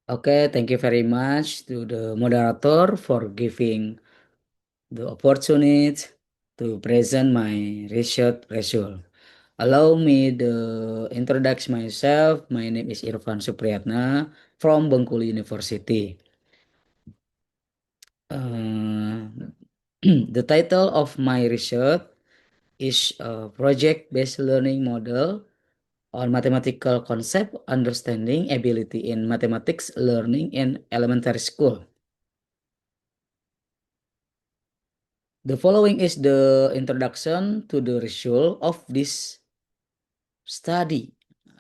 Okay, thank you very much to the moderator for giving the opportunity to present my research result. Allow me to introduce myself. My name is Irfan Supriyatna from Bengkulu University. Uh, the title of my research is Project-Based Learning Model on Mathematical Concept Understanding Ability in Mathematics Learning in Elementary School. The following is the introduction to the result of this study.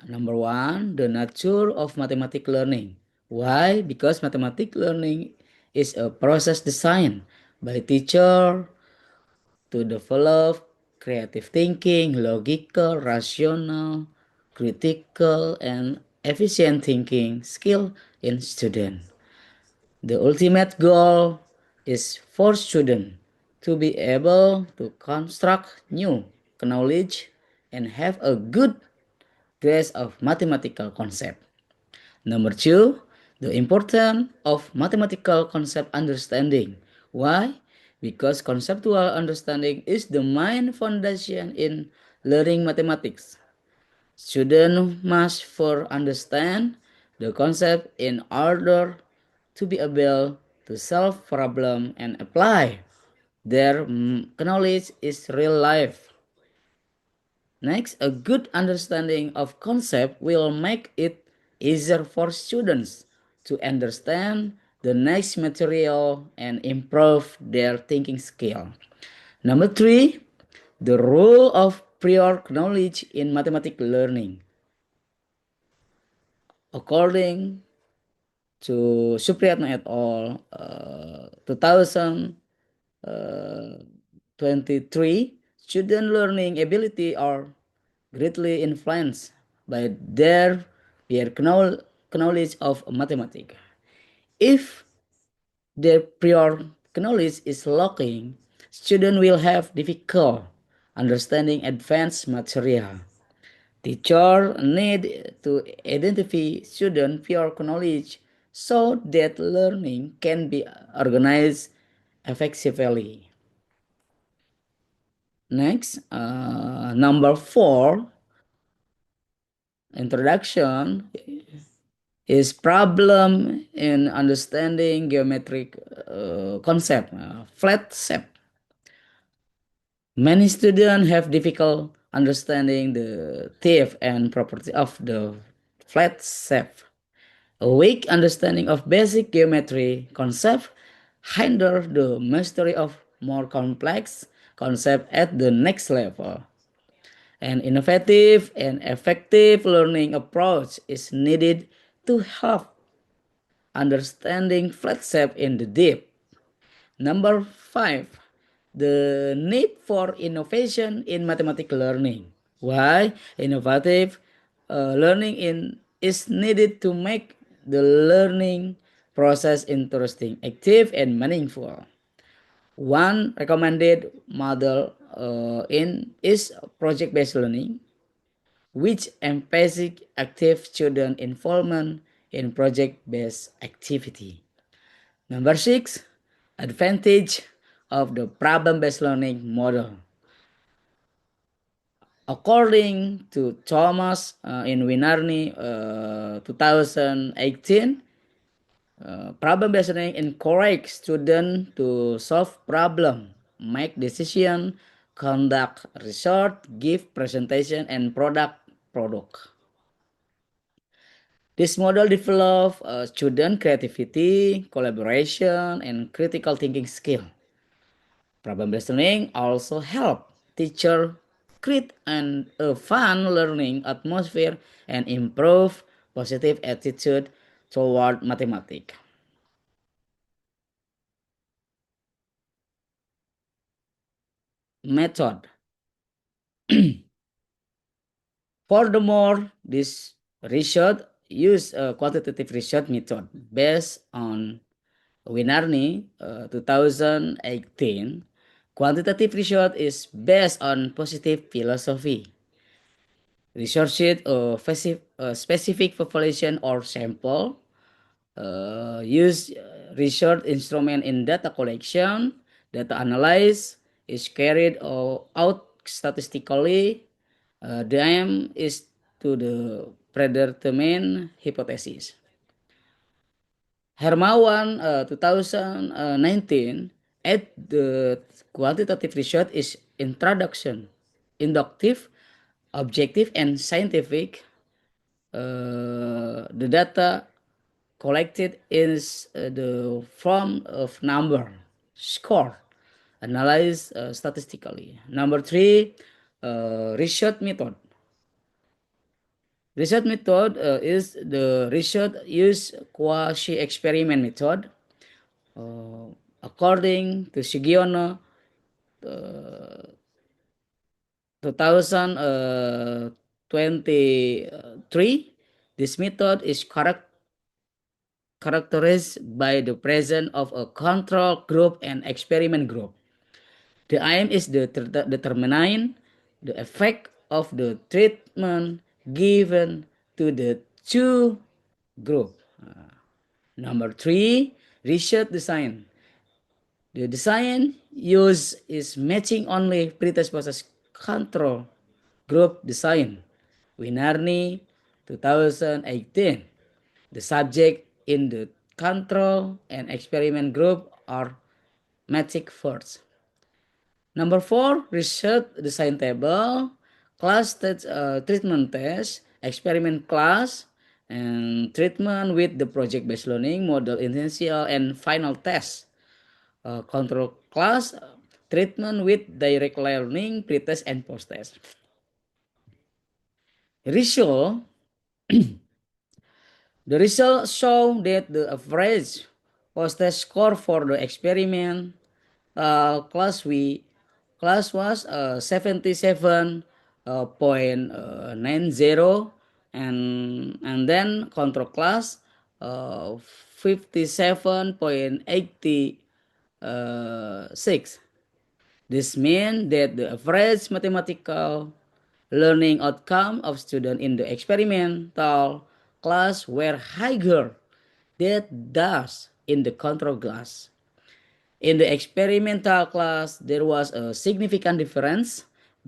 Number one, the nature of mathematical learning. Why? Because mathematical learning is a process designed by teacher to develop creative thinking, logical, rational, critical, and efficient thinking skill in student. The ultimate goal is for students to be able to construct new knowledge and have a good grasp of mathematical concept. Number two, the importance of mathematical concept understanding. Why? Because conceptual understanding is the main foundation in learning mathematics. Students must first understand the concept in order to be able to solve problem and apply their knowledge is real life. Next, a good understanding of concept will make it easier for students to understand the next material and improve their thinking skill. Number three, the role of prior knowledge in mathematical learning. According to Supriyatna et al., 2023, student learning ability are greatly influenced by their peer knowledge of mathematics. If their prior knowledge is lacking, students will have difficult understanding advanced material. Teachers need to identify student prior knowledge so that learning can be organized effectively. Next, number four, introduction is problem in understanding geometric concept, flat shape. Many students have difficult understanding the type and property of the flat shape. A weak understanding of basic geometry concept hinder the mastery of more complex concept at the next level. An innovative and effective learning approach is needed to help understanding flat shape in the deep. Number five, the need for innovation in mathematical learning. Why? Innovative learning is needed to make the learning process interesting, active, and meaningful. One recommended model in is project-based learning, which emphasizes active student involvement in project-based activity. Number six, advantage of the problem-based learning model. According to Thomas in Winarni 2018, problem-based learning encourage students to solve problem, make decision, conduct research, give presentation, and product. This model develop student creativity, collaboration, and critical thinking skill. Problem-based learning also help teacher create a fun learning atmosphere and improve positive attitude toward mathematics. Method. Furthermore, this research use a quantitative research method based on Winarni 2018. Quantitative research is based on positive philosophy. Researched a specific population or sample use research instrument in data collection, data analysis is carried out statistically. The aim is to the predetermine hypothesis. Hermawan 2019 at the quantitative research is introduction, inductive, objective, and scientific. The data collected is the form of number, score, analyzed statistically. Number three, research method. Research method is the research use quasi-experiment method. According to Shigiono, 2023, this method is characterized by the presence of a control group and experiment group. The aim is to determine the effect of the treatment given to the two group. Number three, research design. The design used is matching only predisposed control group design. Winarni 2018. The subject in the control and experiment group are matched first. Number four, research design table, treatment test, experiment class, and treatment with the project-based learning, model initial and final test. Control class, treatment with direct learning, pre-test and post-test. Result, the results show that the average post-test score for the experiment class was 77.90, and then control class 57.86. This means that the average mathematical learning outcome of students in the experimental class were higher than those in the control class. In the experimental class, there was a significant difference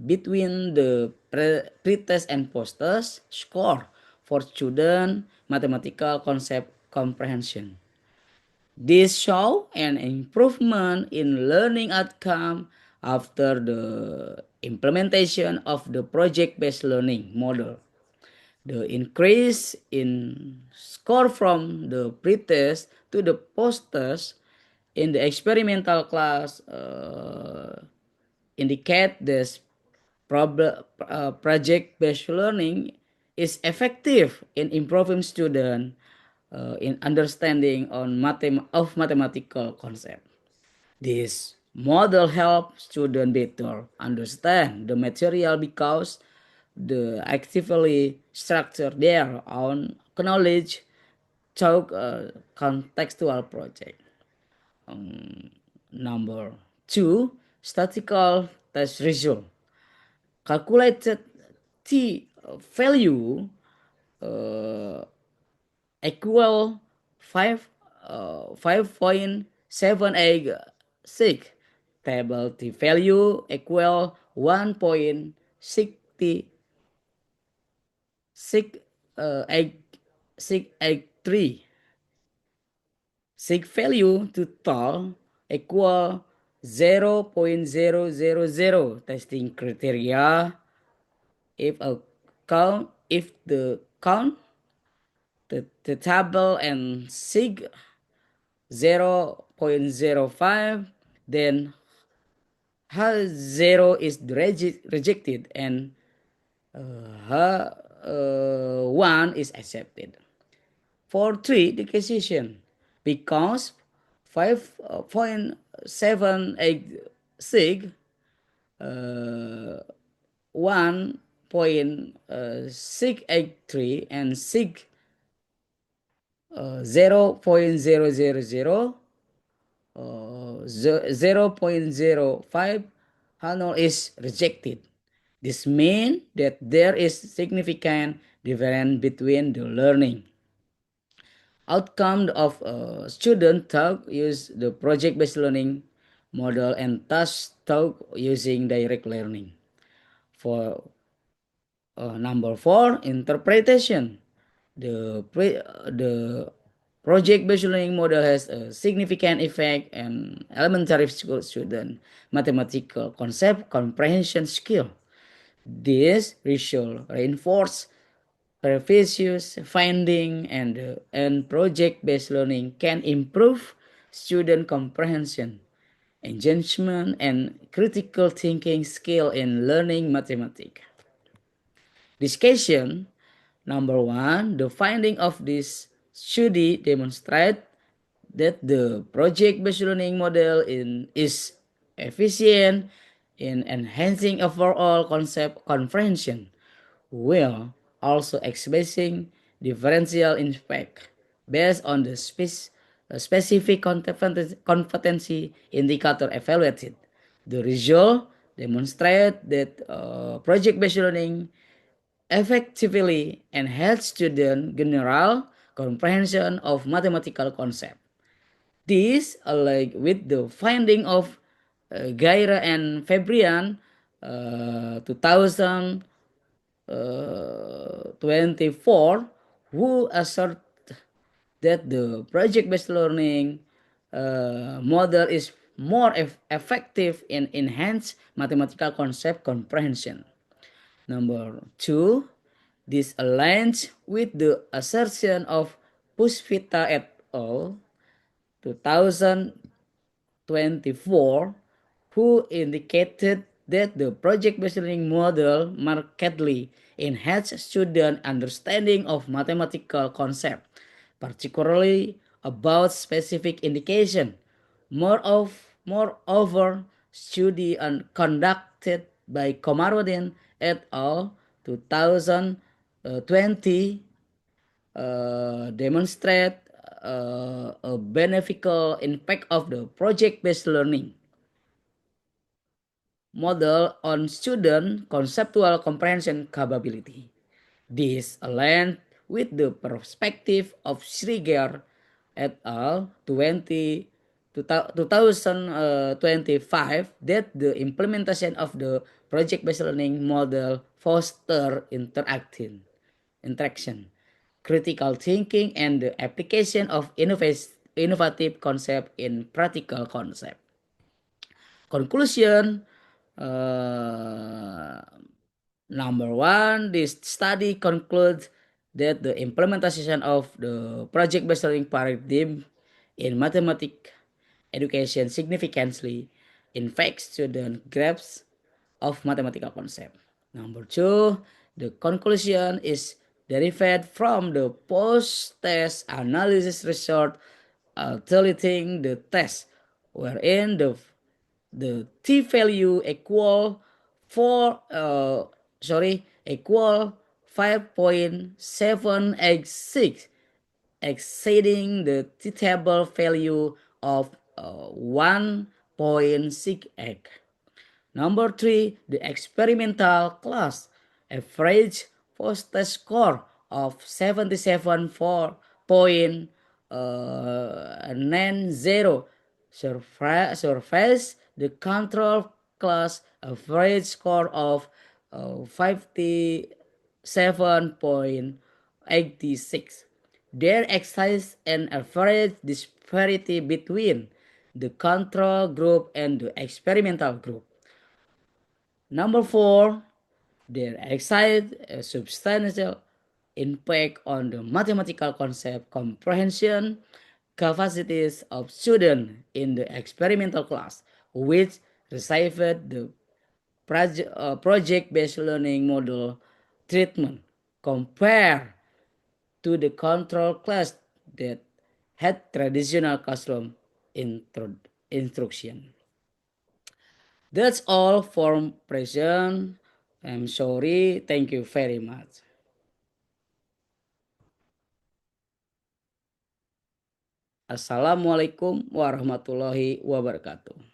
between the pre-test and post-test score for student mathematical concept comprehension. This show an improvement in learning outcome after the implementation of the project-based learning model. The increase in score from the pre-test to the post-test in the experimental class indicate this project-based learning is effective in improving student in understanding of mathematical concept. This model helps students better understand the material because they actively structure their own knowledge through contextual project. Number two, statistical test result. Calculated t value uh, equal 5.786. Table t value equal 1.683. Sig value total equal 0.000. Testing criteria if the count the table and sig 0.05, then H0 is rejected and H1 is accepted. For 3, the decision, because 5.78 sig 1.683 and sig 0.000 0.05 Hanol is rejected. This means that there is significant difference between the learning. Outcome of student talk use the project-based learning model and task talk using direct learning. For number four, interpretation. The project-based learning model has a significant effect on elementary school student mathematical concept comprehension skill. This result reinforce previous finding and project-based learning can improve student comprehension, engagement, and critical thinking skill in learning mathematics. Discussion number one, the finding of this study demonstrate that the project-based learning model is efficient in enhancing overall concept comprehension, while also expressing differential impact based on the specific competency indicator evaluated. The result demonstrate that project-based learning effectively enhance student general comprehension of mathematical concept. This, alike with the finding of Gaira and Fabrian 2024, who assert that the project-based learning model is more effective in enhanced mathematical concept comprehension. Number two, this aligns with the assertion of Puspita et al. 2024, who indicated that the project-based learning model markedly enhanced student understanding of mathematical concept, particularly about specific indication. Moreover, study conducted by Komarudin et al. 2020 demonstrate a beneficial impact of the project-based learning model on student conceptual comprehension capability. This aligns with the perspective of Schriger et al. 2025 that the implementation of the project-based learning model foster interaction, critical thinking, and the application of innovative concept in practical concept. Conclusion uh, number one, this study concludes that the implementation of the project-based learning paradigm in mathematics education significantly affects student grasp of mathematical concept. Number two, the conclusion is derived from the post-test analysis result alternating the test, wherein the t value equal 5.786, exceeding the t-table value of 1.68. Number three, the experimental class average post test score of 77.90 surface the control class average score of 57.86. There exists an average disparity between the control group and the experimental group. Number four, there exists a substantial impact on the mathematical concept comprehension capacities of students in the experimental class, which received the project-based learning model treatment compared to the control class that had traditional classroom instruction. That's all for present. I'm sorry. Thank you very much. Assalamualaikum warahmatullahi wabarakatuh.